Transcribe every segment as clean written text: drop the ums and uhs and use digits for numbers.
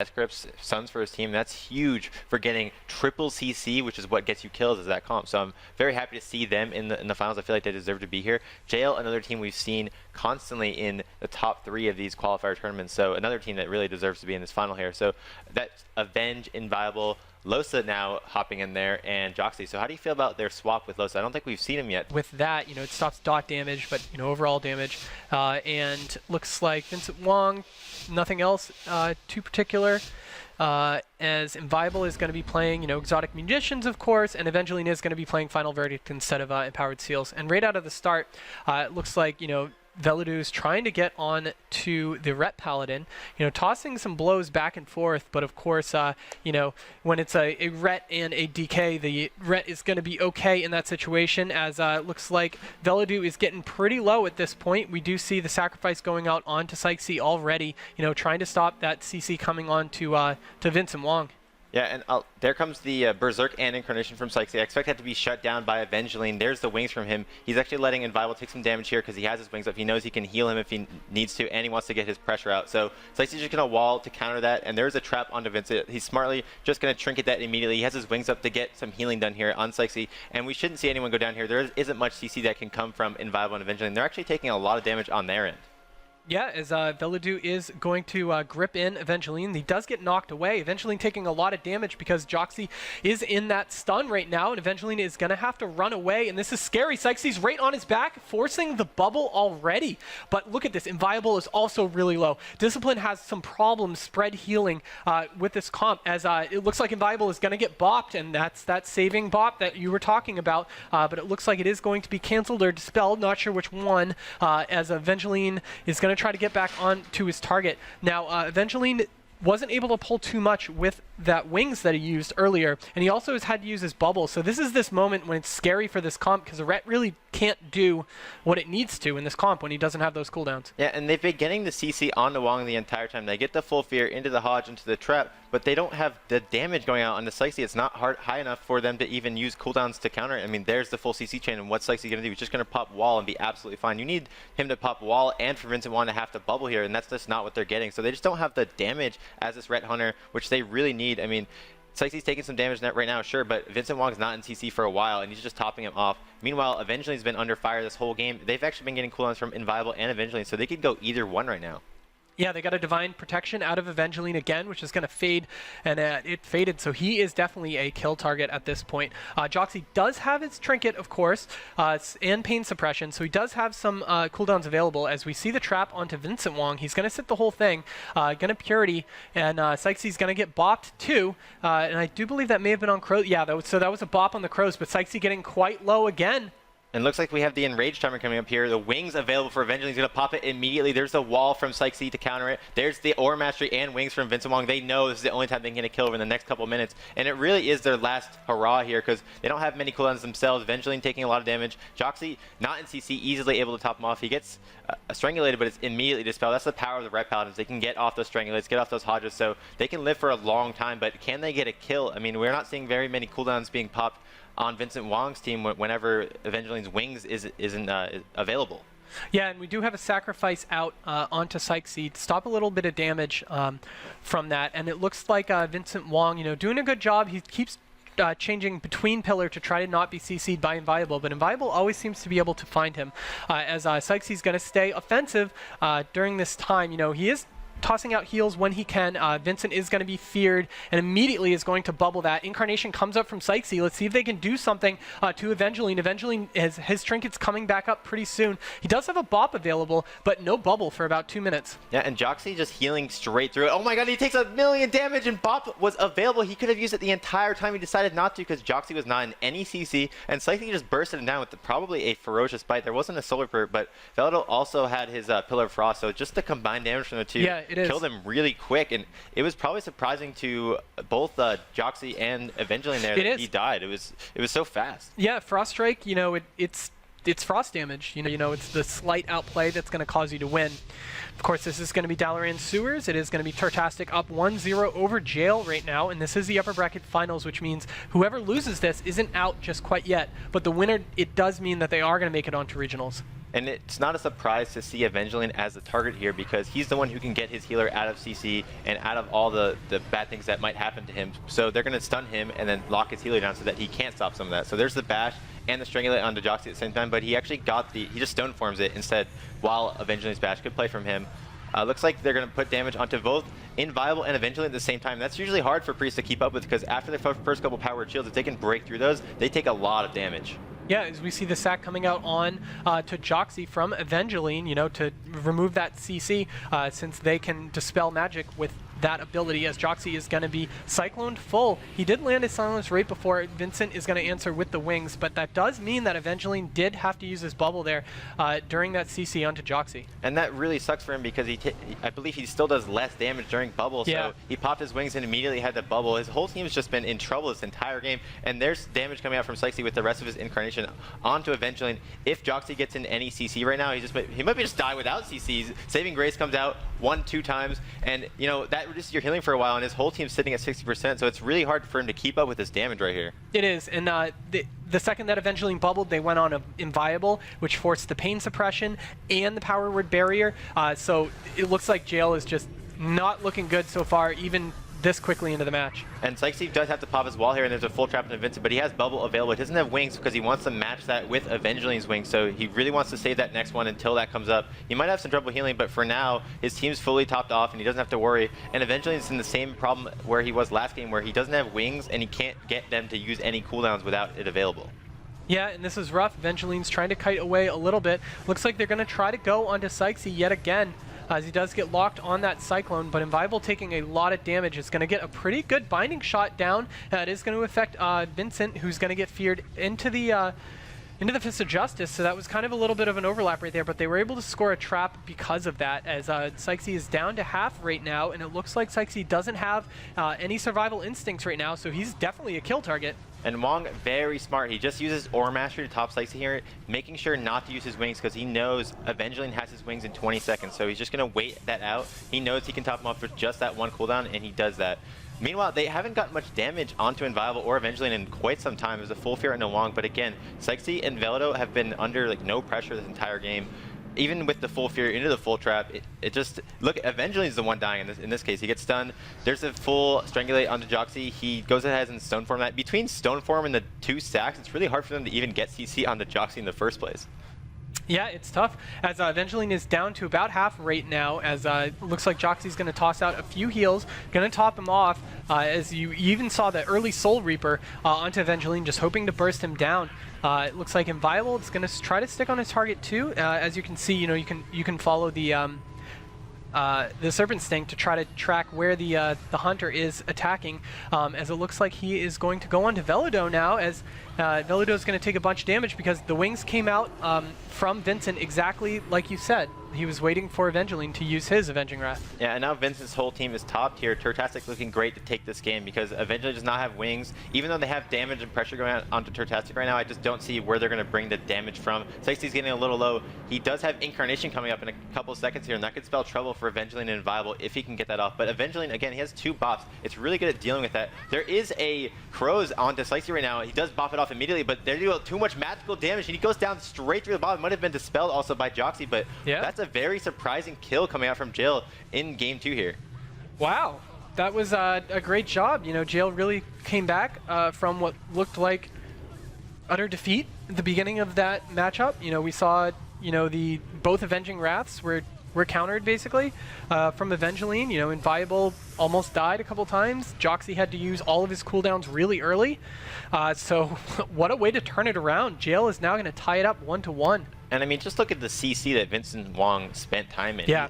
Scripts, Suns for his team. That's huge for getting triple CC, which is what gets you kills as that comp. So I'm very happy to see them in the finals. I feel like they deserve to be here. JL, another team we've seen constantly in the top 3 of these qualifier tournaments. So another team that really deserves to be in this final here. So that's Avenge, Inviolable, Losa now hopping in there, and Joxy. So how do you feel about their swap with Losa? I don't think we've seen him yet. With that, it stops dot damage, but overall damage. And looks like Vincent Wong, nothing else too particular. As Inviolable is going to be playing, Exotic Munitions, of course, and Evangeline is going to be playing Final Verdict instead of Empowered Seals. And right out of the start, it looks like, Veludu's trying to get on to the Ret Paladin, tossing some blows back and forth, but of course, when it's a Ret and a DK, the Ret is going to be okay in that situation, as it looks like Veludu is getting pretty low at this point. We do see the sacrifice going out onto Psyche already, trying to stop that CC coming on to Vincent Wong. Yeah, and there comes the Berserk and Incarnation from Psyche. I expect that to be shut down by Evangeline. There's the wings from him. He's actually letting Inviolable take some damage here because he has his wings up. He knows he can heal him if he needs to, and he wants to get his pressure out. So Psyche's just going to wall to counter that, and there's a trap onto Vincent. He's smartly just going to trinket that immediately. He has his wings up to get some healing done here on Psyche, and we shouldn't see anyone go down here. There isn't much CC that can come from Inviolable and Evangeline. They're actually taking a lot of damage on their end. Yeah, as Veludu is going to grip in Evangeline. He does get knocked away. Evangeline taking a lot of damage because Joxy is in that stun right now, and Evangeline is going to have to run away, and this is scary. Psyche's right on his back, forcing the bubble already. But look at this. Inviolable is also really low. Discipline has some problems spread healing with this comp, as it looks like Inviolable is going to get bopped, and that's that saving bop that you were talking about. But it looks like it is going to be canceled or dispelled. Not sure which one, as Evangeline is going to try to get back on to his target. Now, Evangeline wasn't able to pull too much with that wings that he used earlier, and he also has had to use his bubble. So this is this moment when it's scary for this comp, because the Ret really can't do what it needs to in this comp when he doesn't have those cooldowns. Yeah, and they've been getting the CC onto Wong the entire time. They get the full fear into the Hodge, into the trap, but they don't have the damage going out on the Psyche. It's not high enough for them to even use cooldowns to counter it. I mean, there's the full CC chain, and what's Psyche going to do? He's just going to pop wall and be absolutely fine. You need him to pop wall and for Vincent Wong to have to bubble here, and that's just not what they're getting. So they just don't have the damage as this Ret Hunter, which they really need. I mean, Psyche's taking some damage right now, sure, but Vincent Wong's not in CC for a while, and he's just topping him off. Meanwhile, Evangeline's been under fire this whole game. They've actually been getting cooldowns from Inviolable and Evangeline, so they could go either one right now. Yeah, they got a Divine Protection out of Evangeline again, which is going to fade, and it faded, so he is definitely a kill target at this point. Joxy does have his Trinket, of course, and Pain Suppression, so he does have some cooldowns available. As we see the trap onto Vincent Wong, he's going to sit the whole thing, going to Purity, and Psyche's going to get bopped too, and I do believe that may have been on Crows. Yeah, so that was a bop on the Crows, but Psyche getting quite low again. And looks like we have the Enraged timer coming up here. The wings available for Evangeline's going to pop it immediately. There's the wall from Psyche to counter it. There's the Aura Mastery and wings from Vincent Wong. They know this is the only time they can get a kill over in the next couple of minutes. And it really is their last hurrah here because they don't have many cooldowns themselves. Evangeline taking a lot of damage. Joxy, not in CC, easily able to top him off. He gets strangulated, but it's immediately dispelled. That's the power of the Ret Paladins. They can get off those strangulates, get off those Hodges, so they can live for a long time. But can they get a kill? I mean, we're not seeing very many cooldowns being popped on Vincent Wong's team whenever Evangeline's wings isn't available. Yeah, and we do have a sacrifice out onto Psyche to stop a little bit of damage from that, and it looks like Vincent Wong, doing a good job. He keeps changing between pillar to try to not be CC'd by Inviolable, but Inviolable always seems to be able to find him. As Psyche's going to stay offensive during this time, he is tossing out heals when he can. Vincent is going to be feared and immediately is going to bubble that. Incarnation comes up from Psyche. Let's see if they can do something to Evangeline. Evangeline, his Trinket's coming back up pretty soon. He does have a bop available, but no bubble for about 2 minutes. Yeah, and Joxy just healing straight through it. Oh my god, he takes 1,000,000 damage and bop was available. He could have used it the entire time. He decided not to because Joxy was not in any CC, and Psyche just bursted him down with probably a ferocious bite. There wasn't a solar perk, but Veludu also had his Pillar of Frost, so just the combined damage from the two. Yeah, killed him really quick, and it was probably surprising to both Joxy and Evangeline there that he died. It was so fast. Yeah, Frost Strike, it's frost damage. It's the slight outplay that's going to cause you to win. Of course, this is going to be Dalaran Sewers. It is going to be TURTASTIC up 1-0 over Jail right now, and this is the upper bracket finals, which means whoever loses this isn't out just quite yet, but the winner, it does mean that they are going to make it onto regionals. And it's not a surprise to see Evangeline as the target here because he's the one who can get his healer out of CC and out of all the bad things that might happen to him. So they're going to stun him and then lock his healer down so that he can't stop some of that. So there's the bash and the Strangulate onto Joxy at the same time, but he actually got he just stone forms it instead while Evangeline's bash. Good play from him. Looks like they're going to put damage onto both Inviolable and Evangeline at the same time. That's usually hard for Priest to keep up with because after the first couple powered shields, if they can break through those, they take a lot of damage. Yeah, as we see the sack coming out on to Joxy from Evangeline, you know, to remove that CC since they can dispel magic with that ability, as Joxy is going to be Cycloned full. He did land his silence right before Vincent is going to answer with the wings, but that does mean that Evangeline did have to use his bubble there during that CC onto Joxy. And that really sucks for him because I believe he still does less damage during bubble, Yeah. so he popped his wings and immediately had the bubble. His whole team's just been in trouble this entire game, and there's damage coming out from Psyche with the rest of his incarnation onto Evangeline. If Joxy gets in any CC right now, he might just die without CCs. Saving Grace comes out 1-2 times, and you know that reduces your healing for a while, and his whole team's sitting at 60%, so it's really hard for him to keep up with his damage right here. It is, and the second that Evangeline bubbled, they went on a Inviable, which forced the pain suppression and the power word barrier. So it looks like Jail is just not looking good so far, even this quickly into the match. And Psyche does have to pop his wall here, and there's a full trap into Vincent, but he has bubble available. He doesn't have wings because he wants to match that with Evangeline's wings, so he really wants to save that next one until that comes up. He might have some trouble healing, but for now, his team's fully topped off, and he doesn't have to worry. And Evangeline's in the same problem where he was last game, where he doesn't have wings, and he can't get them to use any cooldowns without it available. Yeah, and this is rough. Evangeline's trying to kite away a little bit. Looks like they're going to try to go onto Psyche yet again, as he does get locked on that Cyclone, but Inviolable taking a lot of damage is going to get a pretty good binding shot down. It is going to affect Vincent, who's going to get feared into the Fist of Justice, so that was kind of a little bit of an overlap right there, but they were able to score a trap because of that, as Psyche is down to half right now, and it looks like Psyche doesn't have any survival instincts right now, so he's definitely a kill target. And Wong, very smart. He just uses Aura Mastery to top Psyche here, making sure not to use his wings because he knows Evangeline has his wings in 20 seconds. So he's just going to wait that out. He knows he can top him off with just that one cooldown, and he does that. Meanwhile, they haven't gotten much damage onto Inviolable or Evangeline in quite some time. It was a full fear into Wong, but again, Psyche and Velido have been under like no pressure this entire game. Even with the full fear into the full trap, it just look. Evangeline's the one dying in this case. He gets stunned. There's a full Strangulate onto Joxy. He goes ahead and Stone Form that. Between Stone Form and the two stacks, it's really hard for them to even get CC onto Joxy in the first place. Yeah, it's tough, as Evangeline is down to about half right now, as looks like Joxy's going to toss out a few heals, going to top him off, as you even saw the early Soul Reaper onto Evangeline, just hoping to burst him down. It looks like Inviolable is going to try to stick on his target too. As you can see, you know, you can follow the Serpent Sting to try to track where the Hunter is attacking, as it looks like he is going to go on to Velido now, as Velido is going to take a bunch of damage because the wings came out from Vincent exactly like you said. He was waiting for Evangeline to use his Avenging Wrath. Yeah, and now Vincent's whole team is topped here. TURTASTIC looking great to take this game because Evangeline does not have wings. Even though they have damage and pressure going onto TURTASTIC right now, I just don't see where they're going to bring the damage from. Psyche's getting a little low. He does have Incarnation coming up in a couple of seconds here, and that could spell trouble for Evangeline and Inviolable if he can get that off. But Evangeline, again, he has two buffs. It's really good at dealing with that. There is a Crows onto Psyche right now. He does buff it off immediately, but they're doing too much magical damage, and he goes down straight through the bottom. Might have been dispelled also by Joxy, but yeah, that's a very surprising kill coming out from Jail in game 2 here. Wow, that was a great job. You know, Jail really came back from what looked like utter defeat at the beginning of that matchup. You know, we saw, you know, both Avenging Wraths were countered basically from Evangeline. You know, Inviolable almost died a couple times. Joxy had to use all of his cooldowns really early. So what a way to turn it around. Jail is now going to tie it up 1-1. And I mean, just look at the CC that Vincent Wong spent time in. Yeah.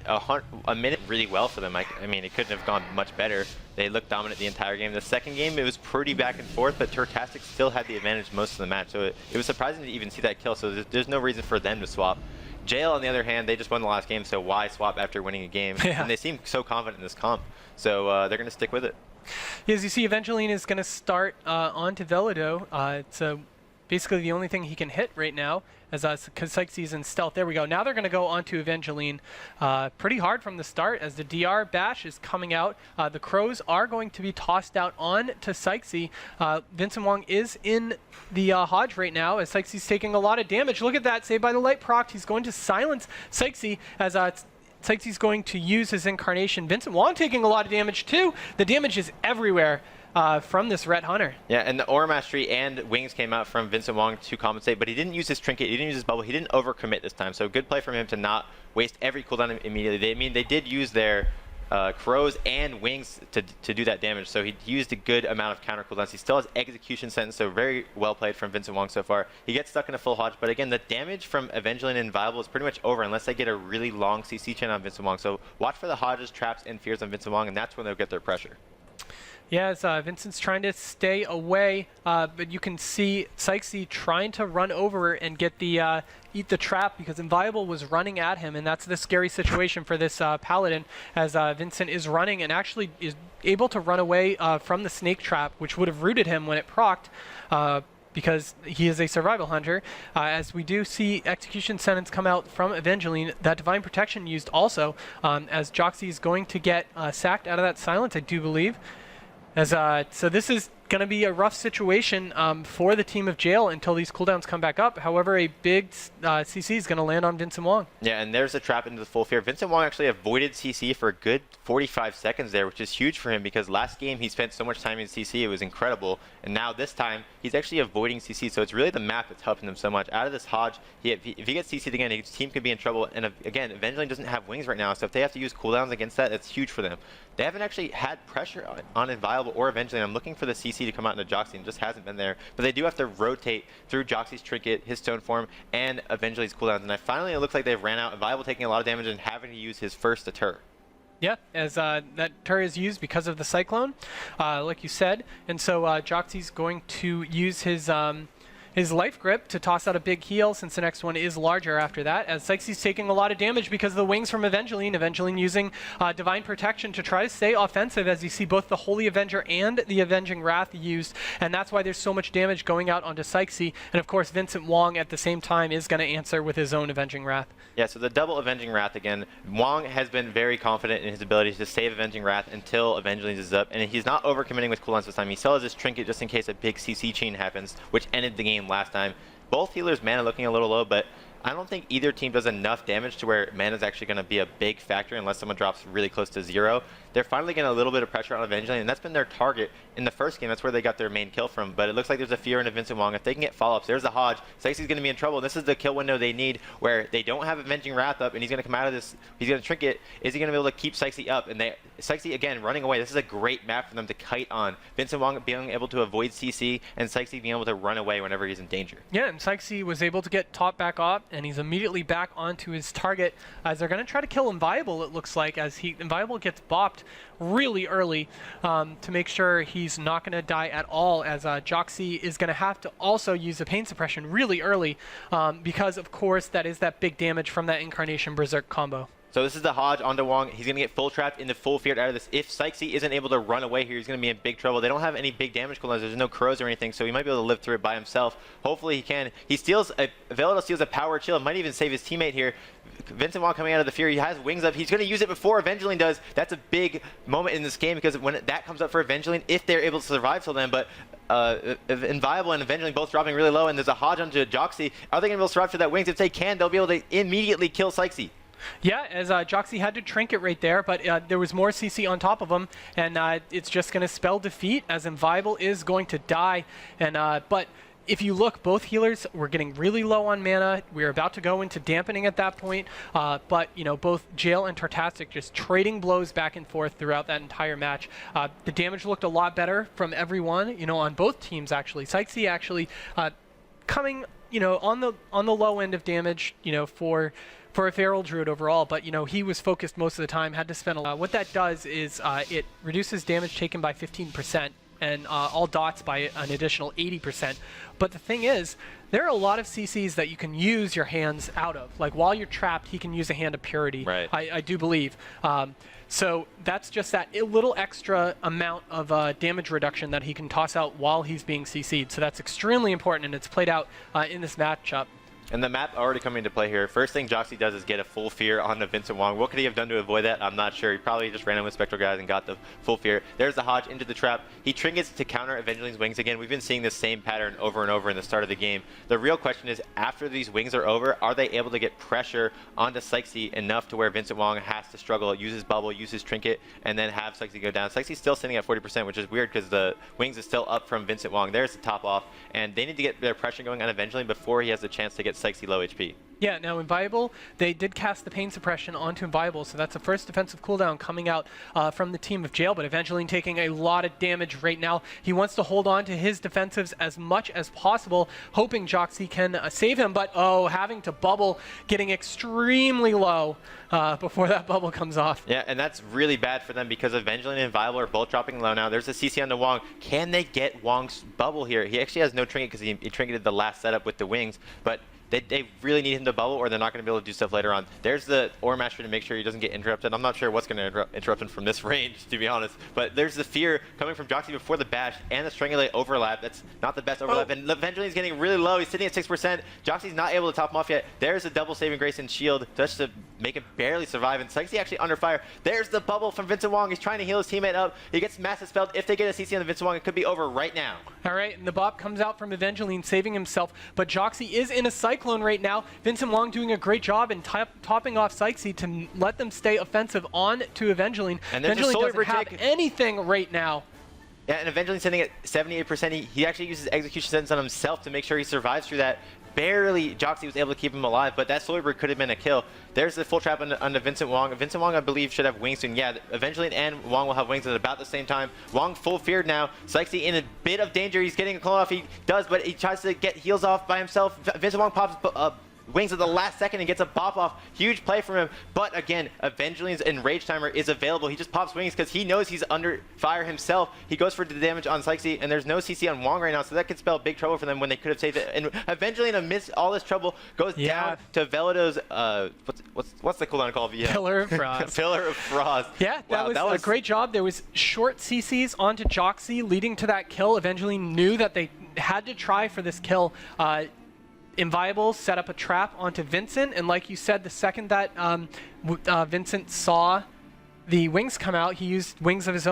A minute really well for them. I mean, it couldn't have gone much better. They looked dominant the entire game. The second game, it was pretty back and forth, but TURTASTIC still had the advantage most of the match. So it was surprising to even see that kill, so there's no reason for them to swap. Jail, on the other hand, they just won the last game, so why swap after winning a game? Yeah. And they seem so confident in this comp, so they're going to stick with it. As you see, Evangeline is going to start onto Velido. It's a basically the only thing he can hit right now, as because Sykes's in stealth. There we go. Now they're going to go onto Evangeline pretty hard from the start as the DR bash is coming out. The Crows are going to be tossed out on to Sykesy. Vincent Wong is in the Hodge right now as Sykes's taking a lot of damage. Look at that, saved by the light proc. He's going to silence Sykesy as Sykes's going to use his incarnation. Vincent Wong taking a lot of damage too. The damage is everywhere from this Ret Hunter. Yeah, and the Aura Mastery and Wings came out from Vincent Wong to compensate, but he didn't use his Trinket, he didn't use his Bubble, he didn't overcommit this time. So good play from him to not waste every cooldown immediately. They did use their Crows and Wings to do that damage, so he used a good amount of counter cooldowns. He still has Execution Sentence, so very well played from Vincent Wong so far. He gets stuck in a full Hodge, but again, the damage from Evangeline and Inviolable is pretty much over unless they get a really long CC chain on Vincent Wong. So watch for the Hodges, traps, and fears on Vincent Wong, and that's when they'll get their pressure. Yes, Vincent's trying to stay away, but you can see Sykesy trying to run over and get the eat the trap because Inviolable was running at him, and that's the scary situation for this Paladin as Vincent is running and actually is able to run away from the snake trap, which would have rooted him when it procced. Because he is a survival hunter. As we do see Execution Sentence come out from Evangeline, that Divine Protection used also, as Joxy is going to get sacked out of that silence, I do believe. As so this is going to be a rough situation for the team of Jail until these cooldowns come back up. However, a big CC is going to land on Vincent Wong. Yeah, and there's a trap into the full fear. Vincent Wong actually avoided CC for a good 45 seconds there, which is huge for him because last game he spent so much time in CC, it was incredible. And now this time, he's actually avoiding CC, so it's really the map that's helping him so much. Out of this Hodge, if he gets CC'd again, his team could be in trouble. And again, Evangeline doesn't have Wings right now, so if they have to use cooldowns against that, that's huge for them. They haven't actually had pressure on Inviolable or Evangeline. I'm looking for the CC to come out into Joxy, and just hasn't been there. But they do have to rotate through Joxy's Trinket, his Stone Form, and Evangeline's cooldowns. And finally, it looks like they've ran out. Inviolable taking a lot of damage and having to use his first deter. Yeah, as that turret is used because of the Cyclone, like you said. And so Joxy's going to use his life grip to toss out a big heal since the next one is larger after that, as Sykes's taking a lot of damage because of the Wings from Evangeline. Evangeline using Divine Protection to try to stay offensive as you see both the Holy Avenger and the Avenging Wrath used, and that's why there's so much damage going out onto Sykesy. And of course Vincent Wong at the same time is going to answer with his own Avenging Wrath. Yeah, so the double Avenging Wrath again. Wong has been very confident in his ability to save Avenging Wrath until Evangeline is up, and he's not overcommitting with cooldowns this time. He still has his Trinket just in case a big CC chain happens, which ended the game last time. Both healers' mana looking a little low, but I don't think either team does enough damage to where mana is actually going to be a big factor unless someone drops really close to 0. They're finally getting a little bit of pressure on Evangeline, and that's been their target in the first game. That's where they got their main kill from, but it looks like there's a fear into Vincent Wong. If they can get follow-ups, there's the Hodge. Sykes's going to be in trouble. This is the kill window they need where they don't have Avenging Wrath up, and he's going to come out of this. He's going to Trinket. Is he going to be able to keep Sykesy up? And Sykesy, again, running away. This is a great map for them to kite on. Vincent Wong being able to avoid CC, and Sykesy being able to run away whenever he's in danger. Yeah, and Sykesy was able to get top back up, and he's immediately back onto his target as they're going to try to kill Inviolable, it looks like, as Inviolable gets bopped really early to make sure he's not going to die at all, as Joxy is going to have to also use a pain suppression really early because, of course, that is that big damage from that Incarnation Berserk combo. So this is the Hodge onto Wong. He's going to get full trapped into full feared out of this. If Sykesy isn't able to run away here, he's going to be in big trouble. They don't have any big damage cooldowns. There's no Crows or anything, so he might be able to live through it by himself. Hopefully he can. He steals Velador steals a power chill. Might even save his teammate here. Vincent Wong coming out of the fear. He has Wings up. He's going to use it before Evangeline does. That's a big moment in this game because when that comes up for Evangeline, if they're able to survive till then, but Inviolable and Evangeline both dropping really low, and there's a Hodge onto Joxy. Are they going to be able to survive to that Wings? If they can, they'll be able to immediately kill Sykesy. Yeah, as Joxy had to Trinket right there, but there was more CC on top of him, and it's just going to spell defeat as Inviolable is going to die. And but if you look, both healers were getting really low on mana. We were about to go into dampening at that point, but you know, both Jail and TURTASTIC just trading blows back and forth throughout that entire match. The damage looked a lot better from everyone, you know, on both teams actually. Sykesy actually coming, you know, on the low end of damage, you know, for a Feral Druid overall, but you know, he was focused most of the time, had to spend a lot. What that does is it reduces damage taken by 15%. and all dots by an additional 80%. But the thing is, there are a lot of CCs that you can use your hands out of. Like while you're trapped, he can use a Hand of Purity. Right. I do believe. So that's just that little extra amount of damage reduction that he can toss out while he's being CC'd. So that's extremely important, and it's played out in this matchup. And the map already coming into play here. First thing Joxy does is get a full fear onto Vincent Wong. What could he have done to avoid that? I'm not sure. He probably just ran in with Spectral Guys and got the full fear. There's the Hodge into the trap. He trinkets to counter Evangeline's wings again. We've been seeing this same pattern over and over in the start of the game. The real question is, after these wings are over, are they able to get pressure onto Sykesy enough to where Vincent Wong has to struggle, use his bubble, use his trinket, and then have Sykesy go down? Syksy's still sitting at 40%, which is weird because the wings is still up from Vincent Wong. There's the top off, and they need to get their pressure going on Evangeline before he has the chance to get Sykesy low HP. Yeah, now Inviolable, they did cast the Pain Suppression onto Inviolable, so that's the first defensive cooldown coming out from the team of Jail, but Evangeline taking a lot of damage right now. He wants to hold on to his defensives as much as possible, hoping Joxy can save him, but having to bubble, getting extremely low before that bubble comes off. Yeah, and that's really bad for them because Evangeline and Inviolable are both dropping low now. There's a CC onto Wong. Can they get Wong's bubble here? He actually has no trinket because he trinketed the last setup with the wings, but they really need him to bubble or they're not going to be able to do stuff later on. There's the Ore Master to make sure he doesn't get interrupted. I'm not sure what's going to interrupt him from this range, to be honest. But there's the fear coming from Joxy before the bash and the Strangulate overlap. That's not the best overlap. And Evangeline's getting really low. He's sitting at 6%. Joxy's not able to top him off yet. There's a double saving grace and shield just to make him barely survive. And Sykesy actually under fire. There's the bubble from Vincent Wong. He's trying to heal his teammate up. He gets massive spelled. If they get a CC on the Vincent Wong, it could be over right now. All right, and the bop comes out from Evangeline, saving himself. But Joxy is in a Cyclone right now. Vincent Wong doing a great job in topping off Sykesy to let them stay offensive on to Evangeline. And Evangeline doesn't have anything right now. Yeah, and Evangeline's sitting at 78%. He actually uses Execution Sentence on himself to make sure he survives through that. Barely Joxy was able to keep him alive, but that Solar Bird could have been a kill. There's the full trap onto Vincent Wong. Vincent Wong, I believe, should have wings soon. Yeah, Evangeline and Wong will have wings at about the same time. Wong full feared now. Sykesy in a bit of danger. He's getting a clone off. He does, but he tries to get heals off by himself. Vincent Wong pops wings at the last second and gets a bop off. Huge play from him. But again, Evangeline's Enrage Timer is available. He just pops wings because he knows he's under fire himself. He goes for the damage on Sykesy, and there's no CC on Wong right now, so that could spell big trouble for them when they could have saved it. And Evangeline, amidst all this trouble, goes down to Velado's, what's the cooldown called? Yeah. Pillar of Frost. Pillar of Frost. Yeah, that was a great job. There was short CCs onto Joxy leading to that kill. Evangeline knew that they had to try for this kill. Inviolable set up a trap onto Vincent, and like you said, the second that Vincent saw the wings come out, he used wings of his own.